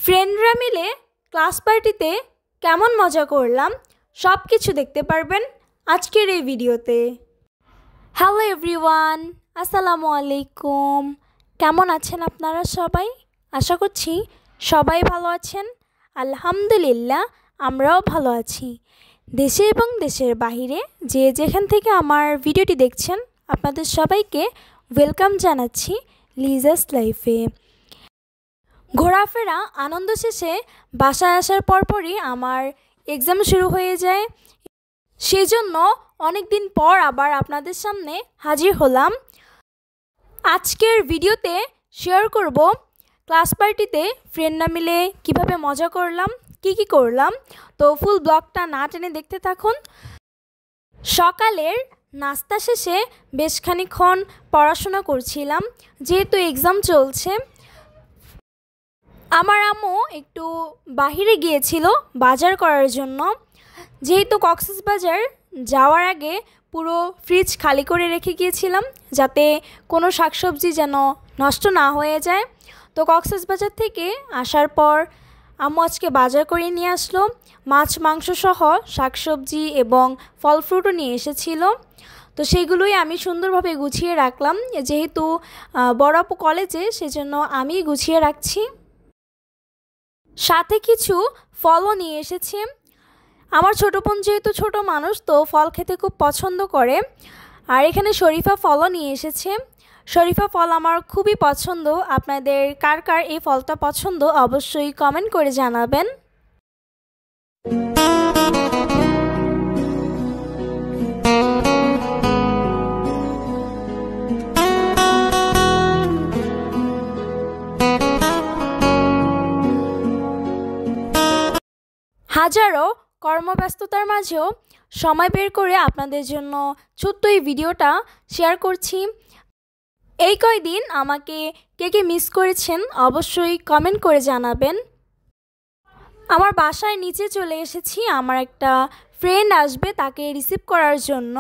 ফ্রেন্ডরা মিলে ক্লাস পার্টিতে কেমন মজা করলাম সব কিছু দেখতে পারবেন আজকের এই ভিডিওতে। হ্যালো এভরিওয়ান, আসসালামু আলাইকুম। কেমন আছেন আপনারা সবাই? আশা করছি সবাই ভালো আছেন। আলহামদুলিল্লাহ, আমরাও ভালো আছি। দেশে এবং দেশের বাহিরে যে যেখান থেকে আমার ভিডিওটি দেখছেন আপনাদের সবাইকে ওয়েলকাম জানাচ্ছি লিজাস লাইফে। ঘোরাফেরা আনন্দ শেষে বাসায় আসার পরপরই আমার এক্সাম শুরু হয়ে যায়। সেজন্য অনেক দিন পর আবার আপনাদের সামনে হাজির হলাম। আজকের ভিডিওতে শেয়ার করব ক্লাস পার্টিতে ফ্রেন্ডরা মিলে কিভাবে মজা করলাম, কি করলাম। তো ফুল ব্লগটা না টেনে দেখতে থাকুন। সকালের নাস্তা শেষে বেশ খানিকক্ষণ পড়াশোনা করছিলাম, যেহেতু এক্সাম চলছে। আমার আম্মু একটু বাহিরে গিয়েছিল বাজার করার জন্য, যেহেতু কক্সবাজার যাওয়ার আগে পুরো ফ্রিজ খালি করে রেখে গিয়েছিলাম যাতে কোনো শাকসবজি যেন নষ্ট না হয়ে যায়। তো কক্সবাজার থেকে আসার পর আম্মু আজকে বাজার করে নিয়ে আসলো, মাছ মাংস সহ শাকসবজি এবং ফল ফ্রুটও নিয়ে এসেছিল। তো সেইগুলোই আমি সুন্দরভাবে গুছিয়ে রাখলাম, যেহেতু বড় আপু কলেজে সেজন্য আমি গুছিয়ে রাখছি। সাথে কিছু ফলও নিয়ে এসেছি। আমার ছোটো বোন যেহেতু ছোটো মানুষ, তো ফল খেতে খুব পছন্দ করে। আর এখানে শরীফা ফলও নিয়ে এসেছে। শরীফা ফল আমার খুবই পছন্দ। আপনাদের কার কার এই ফলটা পছন্দ অবশ্যই কমেন্ট করে জানাবেন। হাজারো কর্মব্যস্ততার মাঝেও সময় বের করে আপনাদের জন্য ছোট্ট এই ভিডিওটা শেয়ার করছি। এই কয়দিন আমাকে কে মিস করেছেন অবশ্যই কমেন্ট করে জানাবেন। আমার বাসায় নিচে চলে এসেছি, আমার একটা ফ্রেন্ড আসবে তাকে রিসিভ করার জন্য।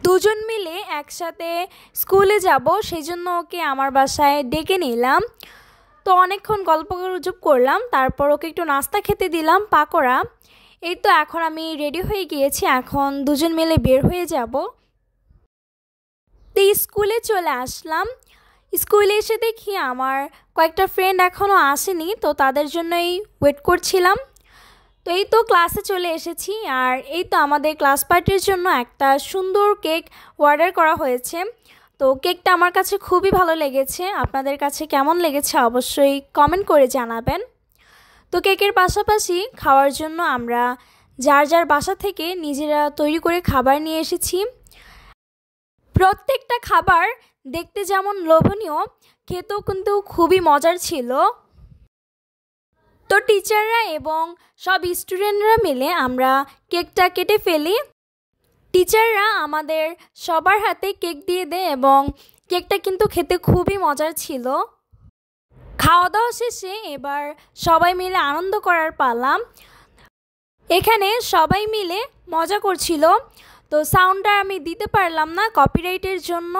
দুজন মিলে একসাথে স্কুলে যাব, সেই জন্য ওকে আমার বাসায় ডেকে নিলাম। তো অনেকক্ষণ গল্প গুজব করলাম, তারপর ওকে একটু নাস্তা খেতে দিলাম, পাকোড়া। এই তো এখন আমি রেডি হয়ে গিয়েছি, এখন দুজন মিলে বের হয়ে যাব। তো স্কুলে চলে আসলাম। স্কুলে এসে দেখি আমার কয়েকটা ফ্রেন্ড এখনও আসেনি, তো তাদের জন্যই ওয়েট করছিলাম। তো এই তো ক্লাসে চলে এসেছি। আর এই তো আমাদের ক্লাস পার্টির জন্য একটা সুন্দর কেক অর্ডার করা হয়েছে। তো কেকটা আমার কাছে খুবই ভালো লেগেছে। আপনাদের কাছে কেমন লেগেছে অবশ্যই কমেন্ট করে জানাবেন। তো কেকের পাশাপাশি খাওয়ার জন্য আমরা যার যার বাসা থেকে নিজেরা তৈরি করে খাবার নিয়ে এসেছি। প্রত্যেকটা খাবার দেখতে যেমন লোভনীয়, খেতেও কিন্তু খুবই মজার ছিল। তো টিচাররা এবং সব স্টুডেন্টরা মিলে আমরা কেকটা কেটে ফেলি। টিচাররা আমাদের সবার হাতে কেক দিয়ে দেয় এবং কেকটা কিন্তু খেতে খুবই মজার ছিল। খাওয়া দাওয়া শেষে এবার সবাই মিলে আনন্দ করার পালা। এখানে সবাই মিলে মজা করছিল, তো সাউন্ডটা আমি দিতে পারলাম না কপিরাইটের জন্য।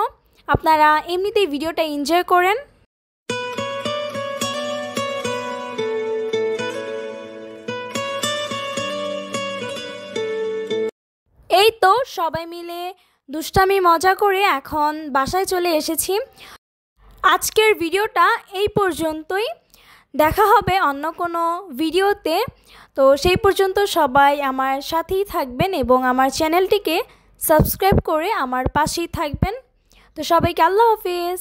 আপনারা এমনিতেই ভিডিওটা এনজয় করেন। এই তো সবাই মিলে দুষ্টামি মজা করে এখন বাসায় চলে এসেছি। আজকের ভিডিওটা এই পর্যন্তই, দেখা হবে অন্য কোনো ভিডিওতে। তো সেই পর্যন্ত সবাই আমার সাথেই থাকবেন এবং আমার চ্যানেলটিকে সাবস্ক্রাইব করে আমার পাশেই থাকবেন। তো সবাইকে আল্লাহ হাফেজ।